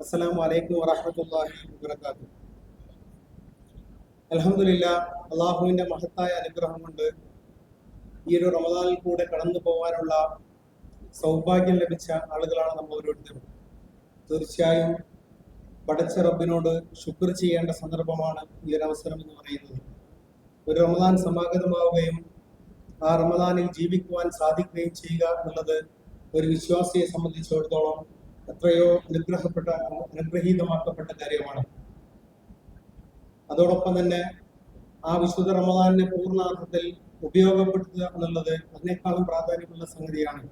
അസ്സലാമു അലൈക്കും വറഹ്മത്തുള്ളാഹി വബറകാതുഹു. അൽഹംദുലില്ലാഹ്, അള്ളാഹുവിന്റെ മഹത്തായ അനുഗ്രഹം കൊണ്ട് ഈ ഒരു റമദാനിൽ കൂടെ കടന്നു പോകാനുള്ള സൗഭാഗ്യം ലഭിച്ച ആളുകളാണ് നമ്മൾ ഓരോരുത്തരും. തീർച്ചയായും പടച്ച റബ്ബിനോട് ശുക്ർ ചെയ്യേണ്ട സന്ദർഭമാണ് ഈ ഒരു അവസരം എന്ന് പറയുന്നത്. ഒരു റമദാൻ സമാഗതമാവുകയും ആ റമദാനിൽ ജീവിക്കുവാൻ സാധിക്കുകയും ചെയ്യുക എന്നുള്ളത് ഒരു വിശ്വാസിയെ സംബന്ധിച്ചിടത്തോളം എത്രയോ അനുഗ്രഹീതമാക്കപ്പെട്ട കാര്യമാണ്. അതോടൊപ്പം തന്നെ ആ വിശുദ്ധ റമദാനിനെ പൂർണ്ണാർത്ഥത്തിൽ ഉപയോഗപ്പെടുത്തുക എന്നുള്ളത് അതിനേക്കാളും പ്രാധാന്യമുള്ള സംഗതിയാണ്.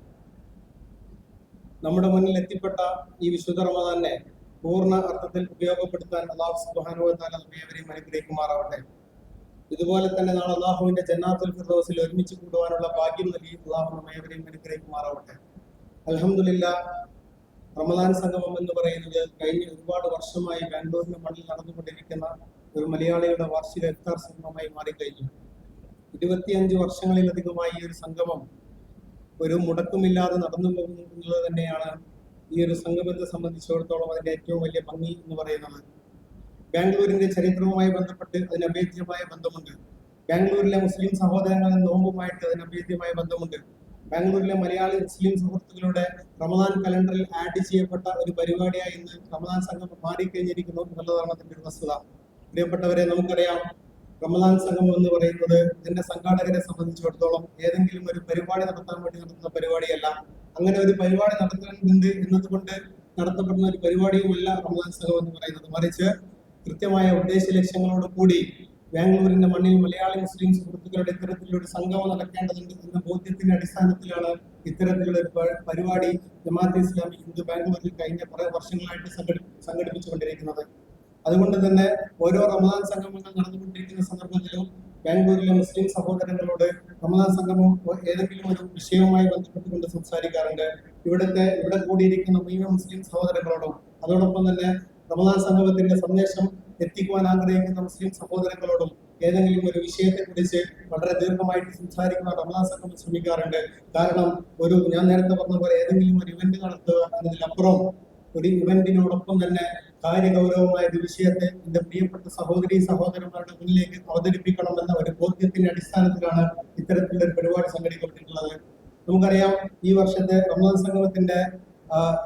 നമ്മുടെ മുന്നിൽ എത്തിപ്പെട്ട ഈ വിശുദ്ധ റമദാനിനെ പൂർണ്ണ അർത്ഥത്തിൽ ഉപയോഗപ്പെടുത്താൻ അല്ലാഹു സുബ്ഹാനഹു വ തആല നമ്മേവരെയും അനുഗ്രഹിക്കുമാറാവട്ടെ. ഇതുപോലെ തന്നെ നാളെ അല്ലാഹുവിന്റെ ജന്നാത്തുൽ ഫിർദൗസിൽ ഒരുമിച്ച് കൂടുവാനുള്ള ഭാഗ്യം നൽകി അല്ലാഹു നമ്മേവരെയും അനുഗ്രഹിക്കുമാറാവട്ടെ. അൽഹംദുലില്ലാഹ്, റമദാൻ സംഗമം എന്ന് പറയുന്നത് കഴിഞ്ഞ ഒരുപാട് വർഷമായി ബാംഗ്ലൂരിന്റെ മണ്ണിൽ നടന്നുകൊണ്ടിരിക്കുന്ന ഒരു മലയാളിയുടെ വാർഷിക ഇഫ്താർ സംഗമമായി മാറിക്കഴിഞ്ഞു. 25 വർഷങ്ങളിലധികമായി ഈ ഒരു സംഗമം ഒരു മുടക്കമില്ലാതെ നടന്നു പോകുന്നു എന്നുള്ളത് തന്നെയാണ് ഈ ഒരു സംഗമത്തെ സംബന്ധിച്ചിടത്തോളം അതിന്റെ ഏറ്റവും വലിയ ഭംഗി എന്ന് പറയുന്നത്. ബാംഗ്ലൂരിന്റെ ചരിത്രവുമായി ബന്ധപ്പെട്ട് അതിന് അഭേദ്യമായ ബന്ധമുണ്ട്. ബാംഗ്ലൂരിലെ മുസ്ലിം സഹോദരങ്ങളിൽ നോമ്പുമായിട്ട് അതിന് അഭേദ്യമായ ബന്ധമുണ്ട്. ബാംഗ്ലൂരിലെ മലയാളി മുസ്ലിം സുഹൃത്തുക്കളുടെ റമദാൻ കലണ്ടറിൽ ആഡ് ചെയ്യപ്പെട്ട ഒരു പരിപാടിയായി ഇന്ന് റമദാൻ സംഗമം മാറിക്കഴിഞ്ഞിരിക്കുന്നു എന്നുള്ളതാണ് അതിന്റെ ഒരു വസ്തുത. പ്രിയപ്പെട്ടവരെ, നമുക്കറിയാം, റമദാൻ സംഗമം എന്ന് പറയുന്നത് ഇതിന്റെ സംഘാടകരെ സംബന്ധിച്ചിടത്തോളം ഏതെങ്കിലും ഒരു പരിപാടി നടത്താൻ വേണ്ടി നടത്തുന്ന പരിപാടിയല്ല. അങ്ങനെ ഒരു പരിപാടി നടത്തുന്നുണ്ട് എന്നതുകൊണ്ട് നടത്തപ്പെടുന്ന ഒരു പരിപാടിയുമല്ല റമദാൻ സംഗമം എന്ന് പറയുന്നത്. മറിച്ച് കൃത്യമായ ഉദ്ദേശ ലക്ഷ്യങ്ങളോട് കൂടി ബാംഗ്ലൂരിന്റെ മണ്ണിൽ മലയാളി മുസ്ലിം സുഹൃത്തുക്കളുടെ ഇത്തരത്തിലൊരു സംഗമം നടക്കേണ്ടതുണ്ട് എന്ന ബോധ്യത്തിന്റെ അടിസ്ഥാനത്തിലാണ് ഇത്തരത്തിലുള്ള ഒരു പരിപാടി ജമാഅത്തെ ഇസ്ലാമി ഹിന്ദു ബാംഗ്ലൂരിൽ കഴിഞ്ഞ കുറെ വർഷങ്ങളായിട്ട് സംഘടിപ്പിച്ചുകൊണ്ടിരിക്കുന്നത്. അതുകൊണ്ട് തന്നെ ഓരോ റമദാൻ സംഗമങ്ങൾ നടന്നുകൊണ്ടിരിക്കുന്ന സന്ദർഭത്തിലും ബാംഗ്ലൂരിലെ മുസ്ലിം സഹോദരങ്ങളോട് റമദാൻ സംഗമം ഏതെങ്കിലും ഒരു വിഷയവുമായി ബന്ധപ്പെട്ടുകൊണ്ട് സംസാരിക്കാറുണ്ട്. ഇവിടെ കൂടിയിരിക്കുന്ന മുഴുവൻ മുസ്ലിം സഹോദരങ്ങളോടും അതോടൊപ്പം തന്നെ റമദാൻ സംഗമത്തിന്റെ സന്ദേശം എത്തിക്കുവാൻ ആഗ്രഹിക്കുന്ന മുസ്ലിം സഹോദരങ്ങളോടും ഏതെങ്കിലും ഒരു വിഷയത്തെ കുറിച്ച് വളരെ ദീർഘമായിട്ട് സംസാരിക്കുവാൻ റമദാൻ സംഗമം ശ്രമിക്കാറുണ്ട്. കാരണം ഞാൻ നേരത്തെ പറഞ്ഞ പോലെ ഏതെങ്കിലും ഒരു ഇവന്റ് നടത്തുക എന്നതിലപ്പുറം ഒരു ഇവന്റിനോടൊപ്പം തന്നെ കാര്യഗൗരവമായ ഒരു വിഷയത്തെ എന്റെ പ്രിയപ്പെട്ട സഹോദരന്മാരുടെ മുന്നിലേക്ക് അവതരിപ്പിക്കണം എന്ന ഒരു ബോധ്യത്തിന്റെ അടിസ്ഥാനത്തിലാണ് ഇത്തരത്തിലുള്ള ഒരു പരിപാടി സംഘടിപ്പിച്ചിട്ടുള്ളത്. നമുക്കറിയാം, ഈ വർഷത്തെ റമദാൻ സംഗമത്തിന്റെ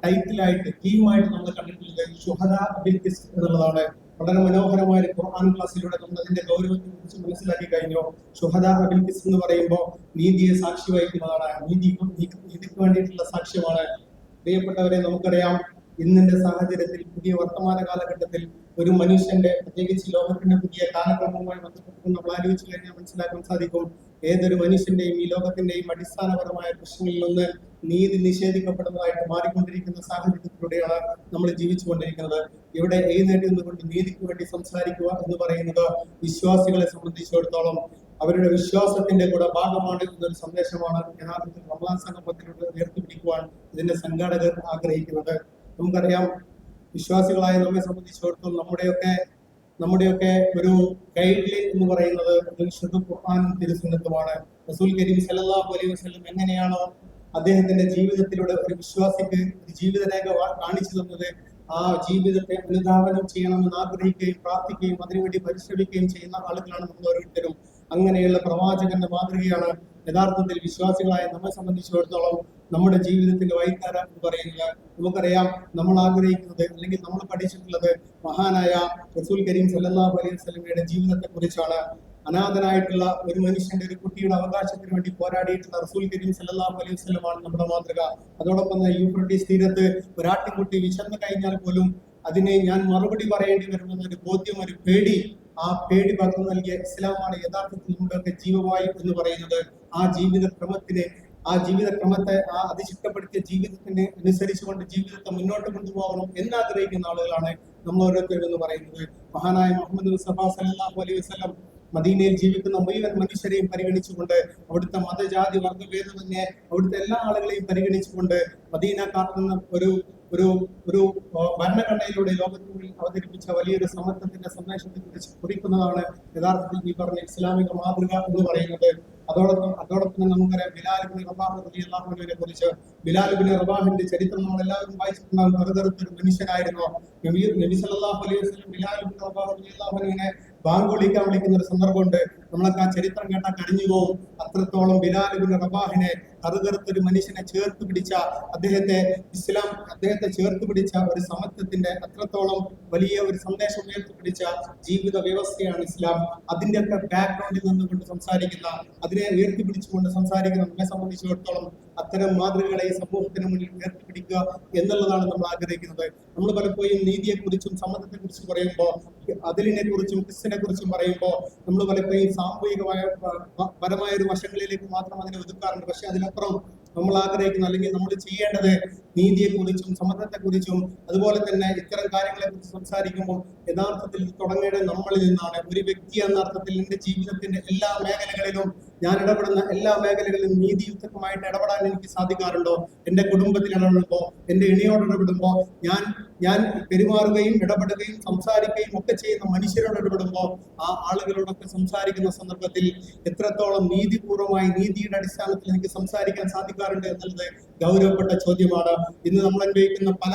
ടൈറ്റിലായിട്ട് തീമായിട്ട് നമ്മൾ കണ്ടിട്ടുള്ളത് ഷുഹദാ ബിൽ ഖിസ്ത് എന്നുള്ളതാണ്. വളരെ മനോഹരമായ ഒരു ഖുർആൻ ക്ലാസ്സിലൂടെ നമ്മൾ അതിന്റെ ഗൗരവത്തെ കുറിച്ച് മനസ്സിലാക്കി കഴിഞ്ഞു. ഷുഹദാ ബിൽ ഖിസ്ത് എന്ന് പറയുമ്പോൾ നീതിയെ സാക്ഷി വഹിക്കുന്നതാണ്, നീതിക്ക് വേണ്ടിയിട്ടുള്ള സാക്ഷ്യമാണ്. പ്രിയപ്പെട്ടവരെ, നമുക്കറിയാം, ഇന്നിന്റെ സാഹചര്യത്തിൽ പുതിയ വർത്തമാന കാലഘട്ടത്തിൽ ഒരു മനുഷ്യന്റെ, പ്രത്യേകിച്ച് ലോകത്തിന്റെ പുതിയ കാലക്രമവുമായി ബന്ധപ്പെട്ട് നമ്മൾ ആലോചിച്ചു കഴിഞ്ഞാൽ മനസ്സിലാക്കാൻ സാധിക്കും, ഏതൊരു മനുഷ്യന്റെയും ഈ ലോകത്തിന്റെയും അടിസ്ഥാനപരമായ പ്രശ്നങ്ങളിലൊന്ന് നീതി നിഷേധിക്കപ്പെടുന്നതായിട്ട് മാറിക്കൊണ്ടിരിക്കുന്ന സാഹചര്യത്തിലൂടെയാണ് നമ്മൾ ജീവിച്ചുകൊണ്ടിരിക്കുന്നത്. ഇവിടെ എഴുന്നേറ്റ് നിന്നുകൊണ്ട് നീതിക്ക് വേണ്ടി സംസാരിക്കുക എന്ന് പറയുന്നത് വിശ്വാസികളെ സംബന്ധിച്ചിടത്തോളം അവരുടെ വിശ്വാസത്തിന്റെ കൂടെ ഭാഗമാണ് എന്നൊരു സന്ദേശമാണ് യഥാർത്ഥത്തിൽ റമദാൻ സംഗമത്തിലൂടെ ഉയർത്തിപ്പിടിക്കുവാൻ ഇതിന്റെ സംഘാടകർ ആഗ്രഹിക്കുന്നത്. നമുക്കറിയാം, വിശ്വാസികളായ നമ്മെ സംബന്ധിച്ചിടത്തോളം നമ്മുടെയൊക്കെ ഒരു ഗൈഡ് ലൈൻ എന്ന് പറയുന്നത് വിശുദ്ധ ഖുർആനും തിരുസുന്നത്തുമാണ്. റസൂൽ കരീം സല്ലല്ലാഹു അലൈഹി വസല്ലം എങ്ങനെയാണോ അദ്ദേഹത്തിന്റെ ജീവിതത്തിലൂടെ ഒരു വിശ്വാസിക്ക് ഒരു ജീവിതരേഖ കാണിച്ചു തന്നത്, ആ ജീവിതത്തെ അനുധാവനം ചെയ്യണമെന്ന് ആഗ്രഹിക്കുകയും പ്രാർത്ഥിക്കുകയും അതിനുവേണ്ടി പരിശ്രമിക്കുകയും ചെയ്യുന്ന ആളുകളാണ് നമ്മൾ ഓരോരുത്തരും. അങ്ങനെയുള്ള പ്രവാചകന്റെ മാതൃകയാണ് യഥാർത്ഥത്തിൽ വിശ്വാസികളായ നമ്മെ സംബന്ധിച്ചിടത്തോളം നമ്മുടെ ജീവിതത്തിന്റെ വഴിത്താര എന്ന് പറയുന്നത്. നമുക്കറിയാം, നമ്മൾ ആഗ്രഹിക്കുന്നത് അല്ലെങ്കിൽ നമ്മൾ പഠിച്ചിട്ടുള്ളത് മഹാനായ റസൂൽ കരീം സല്ലല്ലാഹു അലൈഹി വസല്ലമയുടെ ജീവിതത്തെ കുറിച്ചാണ്. അനാഥനായിട്ടുള്ള ഒരു മനുഷ്യന്റെ, ഒരു കുട്ടിയുടെ അവകാശത്തിന് വേണ്ടി പോരാടിയിട്ടുള്ള റസൂൽ കരീം സല്ലല്ലാഹു അലൈഹി വസല്ലമാണ് നമ്മുടെ മാതൃക. അതോടൊപ്പം തന്നെ യൂഫ്രട്ടീസ് തീരത്ത് ഒരാട്ടിൻകുട്ടി വിശന്നു കഴിഞ്ഞാൽ പോലും അതിനെ ഞാൻ മറുപടി പറയേണ്ടി വരുമെന്നൊരു ബോധ്യം, ഒരു പേടി, ആ പേടി പകർന്നു നൽകിയ ഇസ്ലാമാണ് യഥാർത്ഥത്തിൽ നമ്മുടെയൊക്കെ ജീവവായു എന്ന് പറയുന്നത്. ആ ജീവിതക്രമത്തെ അതിശക്തപ്പെടുത്തിയ ജീവിതത്തിന് അനുസരിച്ചുകൊണ്ട് ജീവിതത്തെ മുന്നോട്ട് കൊണ്ടുപോകണം എന്നാഗ്രഹിക്കുന്ന ആളുകളാണ് നമ്മൾ ഓരോരുത്തരും എന്ന് പറയുന്നത്. മഹാനായ മുഹമ്മദ് മുസ്തഫ സല്ലല്ലാഹു അലൈഹി വസല്ലം മദീനയിൽ ജീവിക്കുന്ന മുഴുവൻ മനുഷ്യരെയും പരിഗണിച്ചുകൊണ്ട്, അവിടുത്തെ മതജാതി വർഗ്ഗഭേദമന്യേ അവിടുത്തെ എല്ലാ ആളുകളെയും പരിഗണിച്ചുകൊണ്ട് മദീനക്കാർക്കുന്ന ഒരു ഭരണഘടനയിലൂടെ ലോകത്തിൽ അവതരിപ്പിച്ച വലിയൊരു സമത്വത്തിന്റെ സന്ദേശത്തെ കുറിച്ച് കുറിക്കുന്നതാണ് യഥാർത്ഥത്തിൽ ഈ പറഞ്ഞ ഇസ്ലാമിക മാതൃക എന്ന് പറയുന്നത്. അതോടൊപ്പം തന്നെ നമുക്കറിയാം ബിലാൽ ഇബ്നു റബാഹ് റളിയല്ലാഹു അൻഹുവിനെ കുറിച്ച്. ബിലാൽ ഇബ്നു റബാഹിന്റെ ചരിത്രം നമ്മൾ എല്ലാവരും വായിച്ചിട്ടുണ്ടാകും. കറുകറുത്തൊരു മനുഷ്യനായിരുന്നു. നബി സല്ലല്ലാഹു അലൈഹി വസല്ലം ബിലാൽ ഇബ്നു റബാഹ് റളിയല്ലാഹു അൻഹുവിനെ ബാങ്ക് വിളിക്കുന്ന ഒരു സന്ദർഭമുണ്ട്. നമ്മളൊക്കെ ആ ചരിത്രം കേട്ടാൽ കരഞ്ഞു പോകും. അത്രത്തോളം ബിലാൽ ഇബ്നു റബാഹിനെ കറുകറുത്തൊരു മനുഷ്യനെ ചേർത്ത് പിടിച്ച അദ്ദേഹത്തെ ചേർത്ത് പിടിച്ച ഒരു സമത്വത്തിന്റെ അത്രത്തോളം വലിയ ഒരു സന്ദേശം ഉയർത്തിപ്പിടിച്ച ജീവിത വ്യവസ്ഥയാണ് ഇസ്ലാം. അതിന്റെയൊക്കെ ബാക്ക്ഗ്രൗണ്ടിൽ നിന്നുകൊണ്ട് സംസാരിക്കുന്ന, അതിനെ ഉയർത്തിപ്പിടിച്ചുകൊണ്ട് സംസാരിക്കുന്ന നമ്മെ സംബന്ധിച്ചിടത്തോളം അത്തരം മാതൃകകളെ ഈ സമൂഹത്തിന് മുന്നിൽ ഉയർത്തിപ്പിടിക്കുക എന്നുള്ളതാണ് നമ്മൾ ആഗ്രഹിക്കുന്നത്. നമ്മൾ പലപ്പോഴും നീതിയെക്കുറിച്ചും സമ്മതത്തെക്കുറിച്ചും പറയുമ്പോൾ, അതിലിനെ കുറിച്ചും ക്രിസ്റ്റിനെ കുറിച്ചും പറയുമ്പോൾ നമ്മൾ പലപ്പോഴും സാമൂഹികമായ പരമായ ഒരു വശങ്ങളിലേക്ക് മാത്രം അതിനെ ഒതുക്കാറുണ്ട്. പക്ഷെ അതിനപ്പുറം നമ്മൾ ആഗ്രഹിക്കുന്ന, അല്ലെങ്കിൽ നമ്മൾ ചെയ്യേണ്ടത് നീതിയെക്കുറിച്ചും സമ്മതത്തെക്കുറിച്ചും അതുപോലെ തന്നെ ഇത്തരം കാര്യങ്ങളെ കുറിച്ച് സംസാരിക്കുമ്പോൾ യഥാർത്ഥത്തിൽ തുടങ്ങേണ്ടത് നമ്മളിൽ നിന്നാണ്. ഒരു വ്യക്തി എന്ന അർത്ഥത്തിൽ എന്റെ ജീവിതത്തിന്റെ എല്ലാ മേഖലകളിലും, ഞാൻ ഇടപെടുന്ന എല്ലാ മേഖലകളിലും നീതിയുക്തമായിട്ട് ഇടപെടാൻ എനിക്ക് സാധിക്കാറുണ്ടോ? എന്റെ കുടുംബത്തിൽ ഇടപെടുമ്പോൾ, എന്റെ ഇണയോട് ഇടപെടുമ്പോൾ, ഞാൻ പെരുമാറുകയും ഇടപെടുകയും സംസാരിക്കുകയും ഒക്കെ ചെയ്യുന്ന മനുഷ്യരോട് ഇടപെടുമ്പോൾ, ആ ആളുകളോടൊക്കെ സംസാരിക്കുന്ന സന്ദർഭത്തിൽ എത്രത്തോളം നീതിപൂർവമായി നീതിയുടെ അടിസ്ഥാനത്തിൽ എനിക്ക് സംസാരിക്കാൻ സാധിക്കാറുണ്ട് എന്നുള്ളത് ഗൗരവപ്പെട്ട ചോദ്യമാണ്. ഇന്ന് നമ്മൾ അനുഭവിക്കുന്ന പല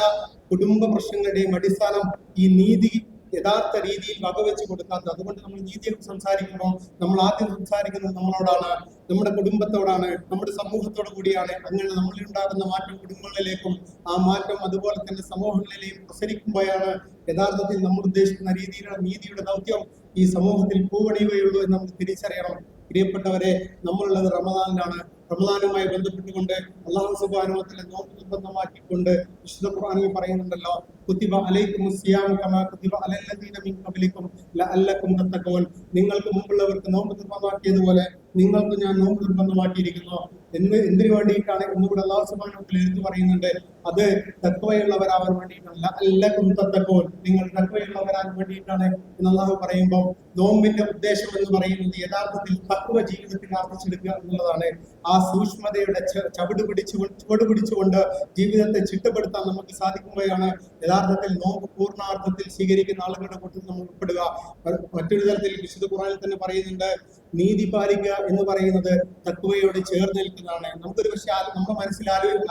കുടുംബ പ്രശ്നങ്ങളുടെയും അടിസ്ഥാനം ഈ നീതി യഥാർത്ഥ രീതിയിൽ വകവെച്ച് കൊടുക്കാത്തത്. അതുകൊണ്ട് നമ്മൾ നീതിയെ സംസാരിക്കുമ്പോൾ നമ്മൾ ആദ്യം സംസാരിക്കുന്നത് നമ്മളോടാണ്, നമ്മുടെ കുടുംബത്തോടാണ്, നമ്മുടെ സമൂഹത്തോടു കൂടിയാണ്. അങ്ങനെ നമ്മളിൽ ഉണ്ടാകുന്ന മാറ്റം കുടുംബങ്ങളിലേക്കും ആ മാറ്റം അതുപോലെ തന്നെ സമൂഹങ്ങളിലേക്കും പ്രസരിക്കുമ്പോഴാണ് യഥാർത്ഥത്തിൽ നമ്മൾ ഉദ്ദേശിക്കുന്ന രീതിയിലുള്ള നീതിയുടെ ദൗത്യം ഈ സമൂഹത്തിൽ പൂവണിയുകയുള്ളൂ എന്ന് നമുക്ക് തിരിച്ചറിയണം. പ്രിയപ്പെട്ടവരെ, നമ്മളുള്ളത് റമദാനിലാണ്. റമദാനുമായി ബന്ധപ്പെട്ടുകൊണ്ട് അല്ലാഹു സുബ്ഹാനഹു വ തആല നോമ്പ് നിർബന്ധമാക്കിക്കൊണ്ട് വിശുദ്ധ ഖുർആനിൽ പറയുന്നുണ്ടല്ലോ, കുതിബ അലൈക്കുമുസ് സിയാമു കമാ കുതിബ അലൽ ലദീന മിൻ ഖബ്ലിക്കും ലഅല്ലക്കും തത്തഖൂൻ. നിങ്ങൾക്ക് മുമ്പുള്ളവർക്ക് നോമ്പ് നിർബന്ധമാക്കിയതുപോലെ നിങ്ങൾക്ക് ഞാൻ നോമ്പ് നിർബന്ധമാക്കിയിരിക്കുന്നു. എന്തിനു വേണ്ടിയിട്ടാണ് എന്നുകൂടെ അല്ലാഹു സുബ്ഹാനഹു വ തആല എടുത്തു പറയുന്നുണ്ട്. അത് തഖ്വയുള്ളവരാവാൻ വേണ്ടിയിട്ടാണ്. ലഅല്ലക്കും തത്തഖൂൻ, നിങ്ങൾ തഖ്വയുള്ളവരാൻ വേണ്ടിയിട്ടാണ് എന്ന് അല്ലാഹു പറയുമ്പോൾ നോമ്പിന്റെ ഉദ്ദേശം എന്ന് പറയുന്നത് യഥാർത്ഥത്തിൽ തഖ്വ ജീവിതത്തിൽ ആർജിച്ചെടുക്കുക എന്നുള്ളതാണ്. ആ സൂക്ഷ്മതയുടെ ചുവട് പിടിച്ചുകൊണ്ട് ജീവിതത്തെ ചിട്ടപ്പെടുത്താൻ നമുക്ക് സാധിക്കുമ്പോഴാണ് യഥാർത്ഥത്തിൽ നോമ്പ് പൂർണ്ണാർത്ഥത്തിൽ സ്വീകരിക്കുന്ന ആളുകളുടെ കൂട്ടത്തിൽ നമ്മൾ ഉൾപ്പെടുക. മറ്റൊരു തരത്തിൽ വിശുദ്ധ ഖുർആനിൽ തന്നെ പറയുന്നുണ്ട്, നീതി പാലിക്കുക എന്ന് പറയുന്നത് തഖ്വയോട് ചേർന്ന് നിൽക്കുന്നതാണ്. നമുക്കൊരു പക്ഷേ നമ്മുടെ മനസ്സിൽ ആലോചന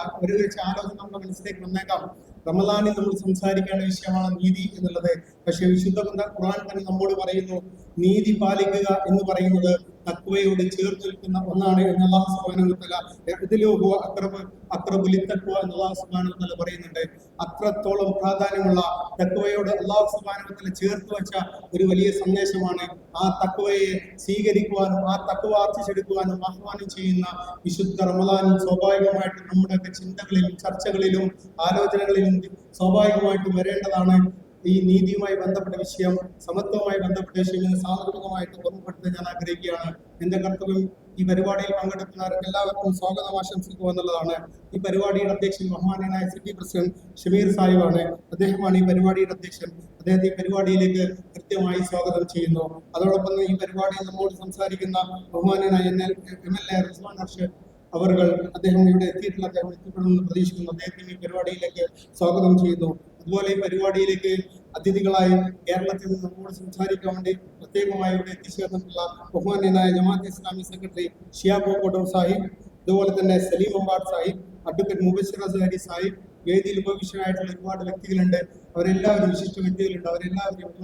നമ്മുടെ മനസ്സിലേക്ക് വന്നേക്കാം. റമദാനിൽ നമ്മൾ സംസാരിക്കേണ്ട വിഷയമാണ് നീതി എന്നുള്ളത്. പക്ഷെ വിശുദ്ധ ഖുർആൻ തന്നെ നമ്മോട് പറയുന്നു, നീതി പാലിക്കുക എന്ന് പറയുന്നത് തഖ്വയോട് ചേർത്ത് നിൽക്കുന്ന ഒന്നാണ് എന്ന് അല്ലാഹു സുബ്ഹാനഹു വ തആല പറയുന്നുണ്ട്. അത്രത്തോളം പ്രാധാന്യമുള്ള തഖ്വയോട് അല്ലാഹു സുബ്ഹാനഹു വ തആല ചേർത്ത് വെച്ച ഒരു വലിയ സന്ദേശമാണ്. ആ തഖ്വയെ സ്വീകരിക്കുവാനും ആ തഖ്വ ആർജിച്ചെടുക്കുവാനും ആഹ്വാനം ചെയ്യുന്ന വിശുദ്ധ റമദാൻ സ്വാഭാവികമായിട്ടും നമ്മുടെ ചിന്തകളിലും ചർച്ചകളിലും ആലോചനകളിലും സ്വാഭാവികമായിട്ടും വരേണ്ടതാണ്. ഈ നീതിയുമായി ബന്ധപ്പെട്ട വിഷയം, സമത്വവുമായി ബന്ധപ്പെട്ട വിഷയം എന്ന് സാന്ദർഭികമായിട്ട് ഓർമ്മപ്പെടുത്താൻ ഞാൻ ആഗ്രഹിക്കുകയാണ്. എന്റെ കർത്തവ്യം ഈ പരിപാടിയിൽ പങ്കെടുക്കുന്നവർക്ക് എല്ലാവർക്കും സ്വാഗതം ആശംസിക്കുക എന്നുള്ളതാണ്. ഈ പരിപാടിയുടെ അധ്യക്ഷൻ ബഹുമാന്യനായ സിറ്റി പ്രസിഡന്റ് ഷമീർ സാഹിബാണ്. അദ്ദേഹമാണ് ഈ പരിപാടിയുടെ അധ്യക്ഷൻ. അദ്ദേഹത്തെ ഈ പരിപാടിയിലേക്ക് കൃത്യമായി സ്വാഗതം ചെയ്യുന്നു. അതോടൊപ്പം ഈ പരിപാടിയിൽ നമ്മോട് സംസാരിക്കുന്ന ബഹുമാന്യനായ MLA റിസ്വാൻ അർഷദ് അവർകൾ, അദ്ദേഹം ഇവിടെ എത്തിയിട്ടുള്ള, അദ്ദേഹം എത്തിപ്പെടുമെന്ന് പ്രതീക്ഷിക്കുന്നു. അദ്ദേഹത്തിന് ഈ പരിപാടിയിലേക്ക് സ്വാഗതം ചെയ്യുന്നു. അതുപോലെ ഈ പരിപാടിയിലേക്ക് അതിഥികളായി കേരളത്തിൽ നിന്ന് നമ്മോട് സംസാരിക്കാൻ വേണ്ടി പ്രത്യേകമായി ഇവിടെ എത്തിച്ചേർന്നിട്ടുള്ള ബഹുമാന്യനായ ജമാഅത്തെ ഇസ്ലാമി സെക്രട്ടറി ഷിയാബ് കോട്ടൂർ സാഹിബ്, അതുപോലെ തന്നെ സലീം അമ്പാട് സാഹിബ്, അഡ്വക്കേറ്റ് മുബശ്ശിർ അസ്ഹരി സാഹിബ്, വേദിയിൽ ഉപവിഷ്ടനായിട്ടുള്ള ഒരുപാട് വ്യക്തികളുണ്ട്. അവരെല്ലാവരും വിശിഷ്ട വ്യക്തികളുണ്ട്. അവരെല്ലാവരും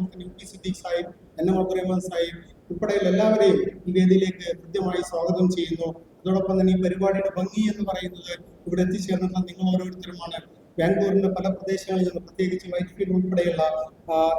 സിദ്ദീഖ് സാഹിബ്, അബ്ദുറഹ്മാൻ സാഹിബ് ഉൾപ്പെടെയുള്ള എല്ലാവരെയും ഈ വേദിയിലേക്ക് കൃത്യമായി സ്വാഗതം ചെയ്യുന്നു. അതോടൊപ്പം തന്നെ ഈ പരിപാടിയുടെ ഭംഗി എന്ന് പറയുന്നത് ഇവിടെ എത്തിച്ചേർന്നിട്ടുള്ള നിങ്ങൾ ഓരോരുത്തരുമാണ്. ബാംഗ്ലൂരിന്റെ പല പ്രദേശങ്ങളിൽ നിന്ന്, പ്രത്യേകിച്ച് വൈറ്റ്ഫീൽഡ് ഉൾപ്പെടെയുള്ള,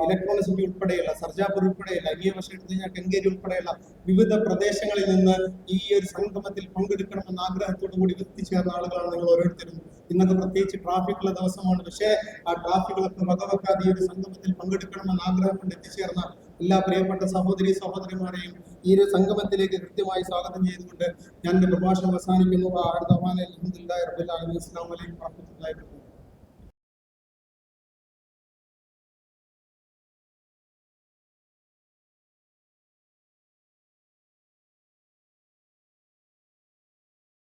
ഇലക്ട്രോണിക് സിറ്റി ഉൾപ്പെടെയുള്ള, സർജാപൂർ ഉൾപ്പെടെയുള്ള, ഈ വർഷം എടുത്തു കഴിഞ്ഞാൽ കെങ്കേരി ഉൾപ്പെടെയുള്ള വിവിധ പ്രദേശങ്ങളിൽ നിന്ന് ഈ ഒരു സംഗമത്തിൽ പങ്കെടുക്കണമെന്ന ആഗ്രഹത്തോടു കൂടി എത്തിച്ചേർന്ന ആളുകളാണ് നിങ്ങൾ ഓരോരുത്തരും. ഇന്നത്തെ പ്രത്യേകിച്ച് ട്രാഫിക്കുള്ള ദിവസമാണ്. പക്ഷേ ആ ട്രാഫിക്കുകളൊക്കെ വകവെക്കാതെ ഈ ഒരു സംഗമത്തിൽ പങ്കെടുക്കണമെന്ന ആഗ്രഹം കൊണ്ട് എത്തിച്ചേർന്ന എല്ലാ പ്രിയപ്പെട്ട സഹോദരിമാരെയും ഈ ഒരു സംഗമത്തിലേക്ക് കൃത്യമായി സ്വാഗതം ചെയ്തുകൊണ്ട് ഞാൻ എന്റെ പ്രഭാഷണം അവസാനിക്കുന്നു. അസ്സലാമു അലൈക്കും വറഹ്മത്തുള്ളാഹി വബറകാതുഹു.